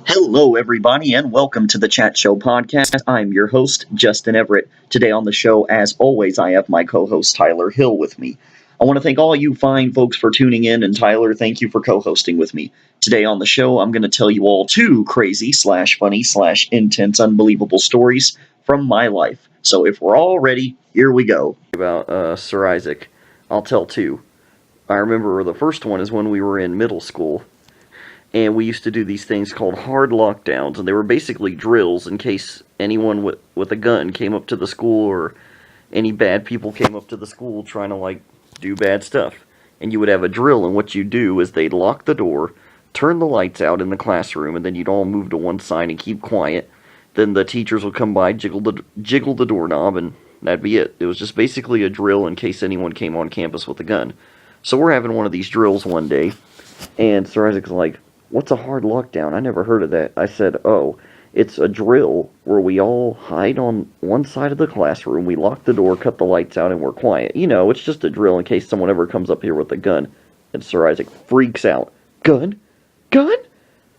Hello, everybody, and welcome to the Chat Show podcast. I'm your host, Justin Everett. Today on the show, as always, I have my co host, Tyler Hill, with me. I want to thank all you fine folks for tuning in, and Tyler, thank you for co hosting with me. Today on the show, I'm going to tell you all two crazy slash funny slash intense unbelievable stories from my life. So if we're all ready, here we go. About Sir Isaac. I'll tell two. I remember the first one is when we were in middle school, and we used to do these things called hard lockdowns, and they were basically drills in case anyone with a gun came up to the school, or any bad people came up to the school trying to do bad stuff. And you would have a drill, and what you do is they'd lock the door, turn the lights out in the classroom, and then you'd all move to one side and keep quiet. Then the teachers would come by, jiggle the doorknob, and that'd be it. It was just basically a drill in case anyone came on campus with a gun. So we're having one of these drills one day, and Sir Isaac's like, "What's a hard lockdown? I never heard of that." I said, "Oh, it's a drill where we all hide on one side of the classroom, we lock the door, cut the lights out, and we're quiet. You know, it's just a drill in case someone ever comes up here with a gun." And Sir Isaac freaks out. "Gun? Gun?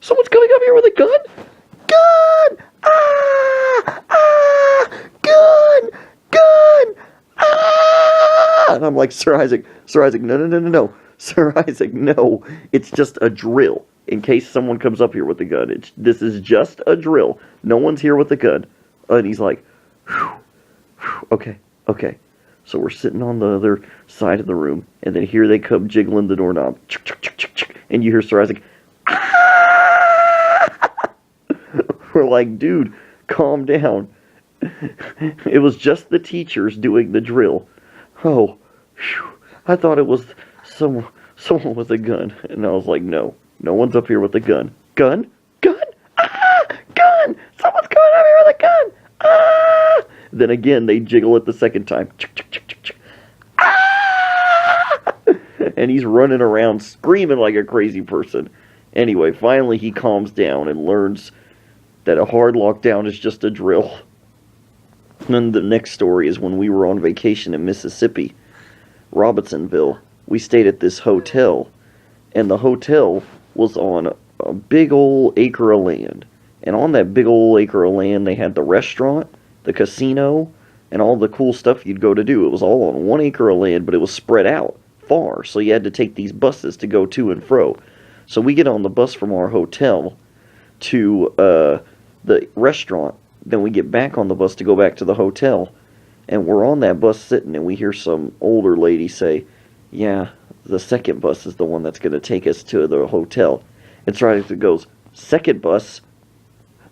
Someone's coming up here with a gun? Gun! Ah! Ah! Gun! Gun! Ah!" And I'm like, Sir Isaac, no. Sir Isaac, no. It's just a drill in case someone comes up here with a gun. This is just a drill. No one's here with a gun." And he's like, "Whew, whew, okay. So we're sitting on the other side of the room, and then here they come jiggling the doorknob. And you hear Sir Isaac, "Ah!" We're like, "Dude, calm down." It was just the teachers doing the drill. Oh, whew, I thought it was someone with a gun. And I was like, no one's up here with a gun. Gun? Gun? Ah! Gun! Someone's coming up here with a gun! Ah! Then again, they jiggle it the second time. Ah! And he's running around screaming like a crazy person. Anyway, finally he calms down and learns that a hard lockdown is just a drill. And then the next story is when we were on vacation in Mississippi, Robinsonville. We stayed at this hotel, and the hotel was on a big old acre of land. And on that big old acre of land, they had the restaurant, the casino, and all the cool stuff you'd go to do. It was all on 1 acre of land, but it was spread out far, so you had to take these buses to go to and fro. So we get on the bus from our hotel to the restaurant. Then we get back on the bus to go back to the hotel, and we're on that bus sitting, and we hear some older lady say, "Yeah, the second bus is the one that's going to take us to the hotel." And Sir Isaac goes, "Second bus?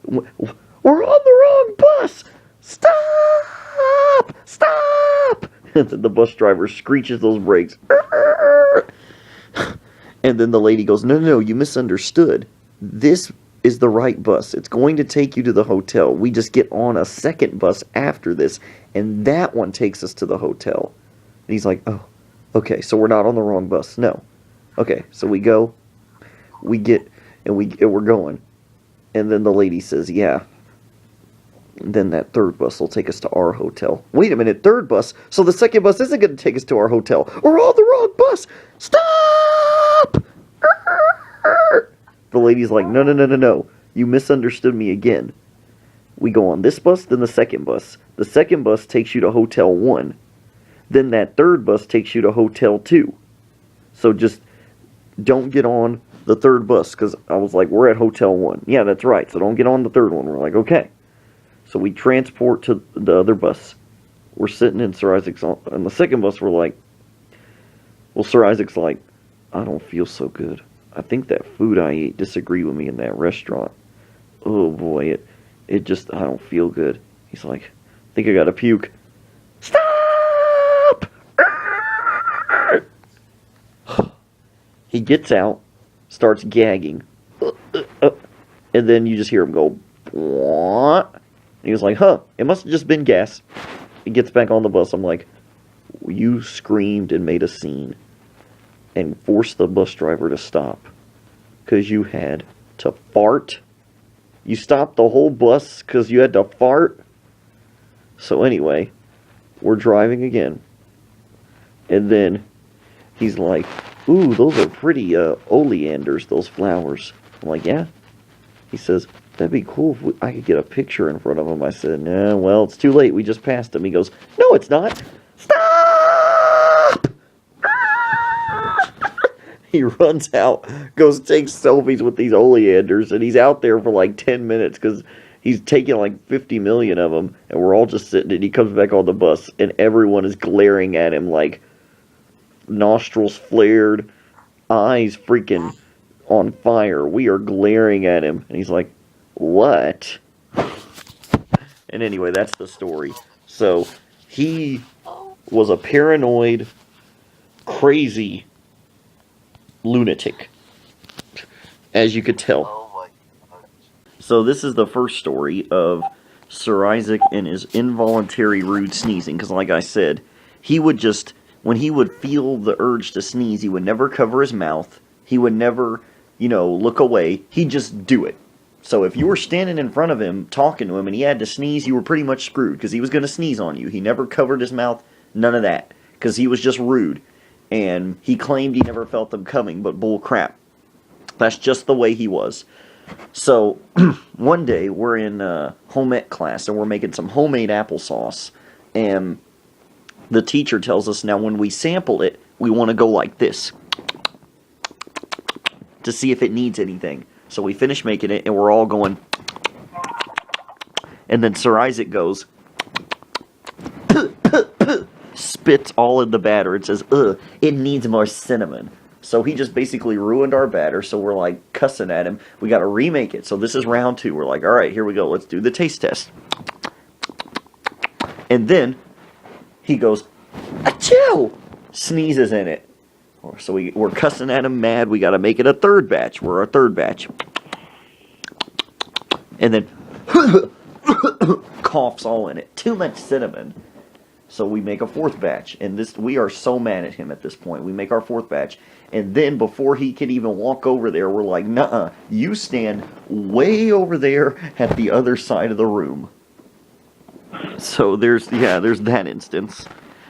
We're on the wrong bus! Stop! Stop!" And then the bus driver screeches those brakes. And then the lady goes, No, you misunderstood. This is the right bus. It's going to take you to the hotel. We just get on a second bus after this, and that one takes us to the hotel." And he's like, "Oh, okay, so we're not on the wrong bus." No. Okay, so we go, we get, and we're going. And then the lady says, "Yeah, then that third bus will take us to our hotel." Wait a minute, third bus? So the second bus isn't going to take us to our hotel. We're on the wrong bus. Stop! The lady's like, No. You misunderstood me again. We go on this bus, then the second bus. The second bus takes you to Hotel 1. Then that third bus takes you to Hotel 2. So just don't get on the third bus, because I was like, we're at Hotel 1. Yeah, that's right, so don't get on the third one. We're like, okay. So we transport to the other bus. We're sitting in Sir Isaac's on the second bus. We're like, Sir Isaac's like, "I don't feel so good. I think that food I ate disagreed with me in that restaurant. Oh boy, it just, I don't feel good." He's like, "I think I gotta puke." Stop! He gets out, starts gagging, and then you just hear him go, "What?" And he was like, it must have just been gas." He gets back on the bus. I'm like, "You screamed and made a scene and forced the bus driver to stop because you had to fart. You stopped the whole bus because you had to fart." So anyway, we're driving again. And then he's like, "Ooh, those are pretty oleanders, those flowers." I'm like, "Yeah, He says, that'd be cool if I could get a picture in front of him. I said, nah, well, it's too late. We just passed him. He goes, no, it's not. Stop! He runs out, goes takes selfies with these oleanders, and he's out there for like 10 minutes because he's taking like 50 million of them, and we're all just sitting, and he comes back on the bus, and everyone is glaring at him like nostrils flared, eyes freaking on fire. We are glaring at him, and he's like, what? And anyway, that's the story. So, he was a paranoid, crazy lunatic, as you could tell. Oh my God. So this is the first story of Sir Isaac and his involuntary rude sneezing, because like I said, he would just, when he would feel the urge to sneeze, he would never cover his mouth, he would never, look away, he'd just do it. So if you were standing in front of him, talking to him, and he had to sneeze, you were pretty much screwed, because he was going to sneeze on you. He never covered his mouth, none of that, because he was just rude. And he claimed he never felt them coming, but bull crap. That's just the way he was. So, one day, we're in home ec class, and we're making some homemade applesauce. And the teacher tells us, now when we sample it, we want to go like this. To see if it needs anything. So we finish making it, and we're all going. And then Sir Isaac goes. Spits all in the batter and says, ugh, it needs more cinnamon. So he just basically ruined our batter, so we're like cussing at him. We got to remake it. So this is round 2. We're like, all right, here we go. Let's do the taste test. And then he goes, achoo! Sneezes in it. So we're cussing at him mad. We got to make it a third batch. We're our third batch. And then coughs all in it. Too much cinnamon. So we make a fourth batch, and we are so mad at him at this point. We make our fourth batch, and then before he can even walk over there, we're like, nuh-uh, you stand way over there at the other side of the room. So there's that instance.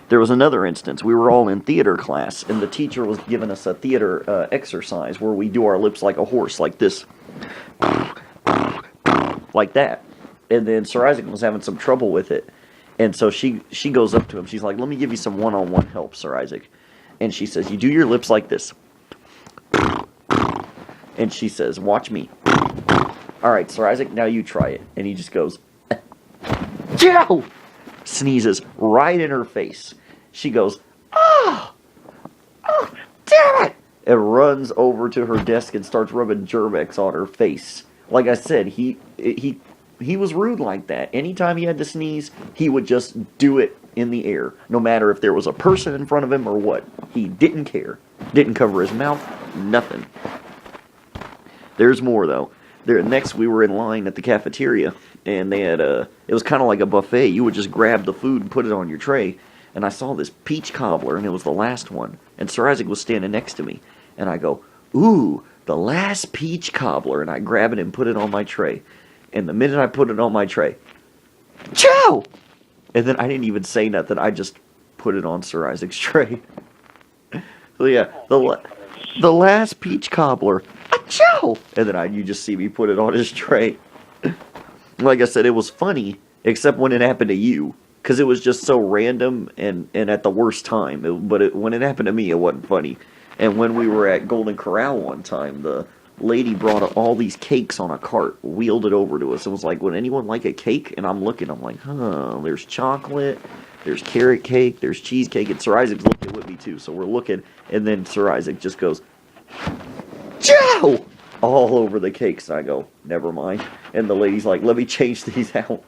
There was another instance. We were all in theater class, and the teacher was giving us a theater exercise where we do our lips like a horse, like this. Like that. And then Sir Isaac was having some trouble with it. And so she goes up to him. She's like, let me give you some one-on-one help, Sir Isaac. And she says, you do your lips like this. And she says, watch me. All right, Sir Isaac, now you try it. And he just goes, Joe! Sneezes right in her face. She goes, oh, damn it! And runs over to her desk and starts rubbing Germ-X on her face. Like I said, he was rude like that. Anytime he had to sneeze, he would just do it in the air. No matter if there was a person in front of him or what. He didn't care. Didn't cover his mouth. Nothing. There's more, though. Next, we were in line at the cafeteria, and they had it was kind of like a buffet. You would just grab the food and put it on your tray. And I saw this peach cobbler, and it was the last one. And Sir Isaac was standing next to me. And I go, ooh, the last peach cobbler. And I grab it and put it on my tray. And the minute I put it on my tray, Joe! And then I didn't even say nothing. I just put it on Sir Isaac's tray. So yeah, the last peach cobbler, Joe! And then you just see me put it on his tray. Like I said, it was funny, except when it happened to you. Because it was just so random and at the worst time. When it happened to me, it wasn't funny. And when we were at Golden Corral one time, the lady brought all these cakes on a cart, wheeled it over to us. It was like, would anyone like a cake? And I'm looking, I'm like, there's chocolate, there's carrot cake, there's cheesecake, and Sir Isaac's looking with me too. So we're looking, and then Sir Isaac just goes, Joe! All over the cakes. And I go, never mind. And the lady's like, let me change these out.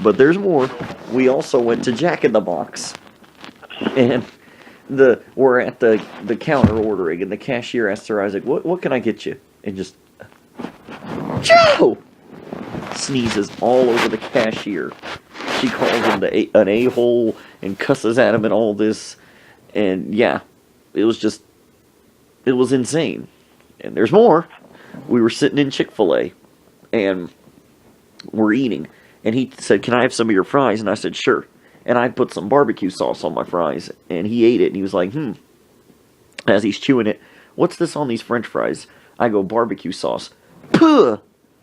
But there's more. We also went to Jack in the Box. And we're at the counter ordering, and the cashier asked Sir Isaac, what can I get you? And just, Joe! Sneezes all over the cashier. She calls him an a-hole and cusses at him and all this. And yeah, it was insane. And there's more. We were sitting in Chick-fil-A, and we're eating. And he said, can I have some of your fries? And I said, sure. And I put some barbecue sauce on my fries. And he ate it, and he was like, As he's chewing it, what's this on these french fries? I go, barbecue sauce. puh,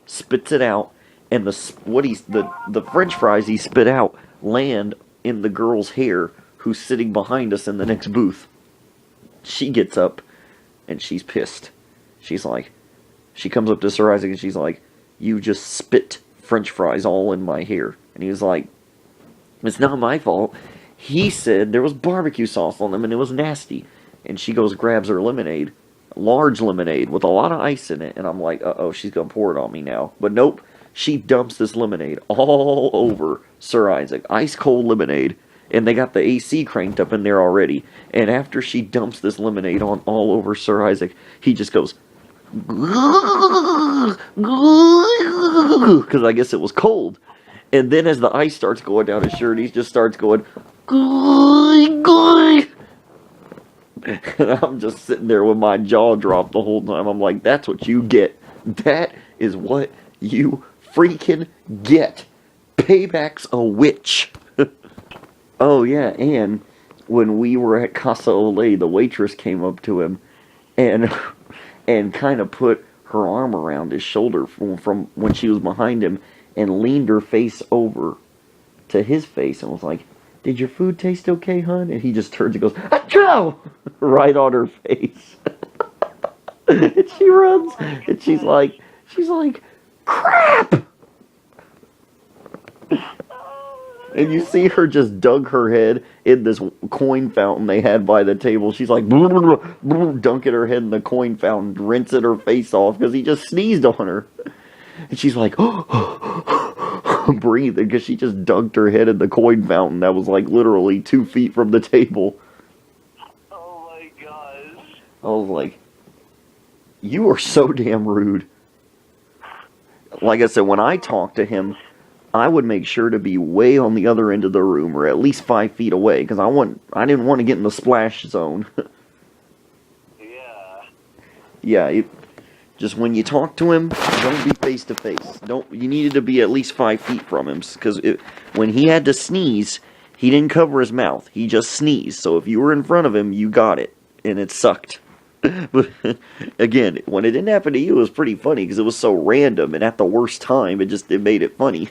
spits it out, and the French fries he spit out land in the girl's hair who's sitting behind us in the next booth. She gets up and she's pissed. She's like, she comes up to Sir Isaac and she's like, "You just spit French fries all in my hair." And he was like, "It's not my fault. He said there was barbecue sauce on them and it was nasty." And she goes, grabs her lemonade, large lemonade with a lot of ice in it. And I'm like, uh-oh, she's going to pour it on me now. But nope, she dumps this lemonade all over Sir Isaac. Ice cold lemonade. And they got the AC cranked up in there already. And after she dumps this lemonade on all over Sir Isaac, he just goes, because I guess it was cold. And then as the ice starts going down his shirt, he just starts going, and I'm just sitting there with my jaw dropped the whole time. I'm like, that's what you get. That is what you freaking get. Payback's a witch. Oh, yeah, and when we were at Casa Olay, the waitress came up to him and kind of put her arm around his shoulder from when she was behind him and leaned her face over to his face and was like, "Did your food taste okay, hon?" And he just turns and goes, "Achoo!" right on her face. And she runs, and she's like, "Crap!" And you see her just dunk her head in this coin fountain they had by the table. She's like, dunking her head in the coin fountain, rinsing her face off because he just sneezed on her. And she's like, breathing because she just dunked her head in the coin fountain that was like literally 2 feet from the table. Oh my gosh. I was like, you are so damn rude. Like I said, when I talked to him, I would make sure to be way on the other end of the room, or at least 5 feet away, because I didn't want to get in the splash zone. Yeah. Yeah, just when you talk to him, don't be face to face. You needed to be at least 5 feet from him, because when he had to sneeze, he didn't cover his mouth. He just sneezed. So if you were in front of him, you got it, and it sucked. But again, when it didn't happen to you, it was pretty funny because it was so random, and at the worst time, it made it funny.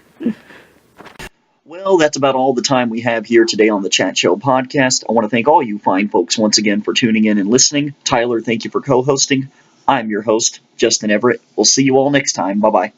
Well, that's about all the time we have here today on the Chat Show podcast. I want to thank all you fine folks once again for tuning in and listening. Tyler, thank you for co-hosting. I'm your host, Justin Everett. We'll see you all next time. Bye-bye.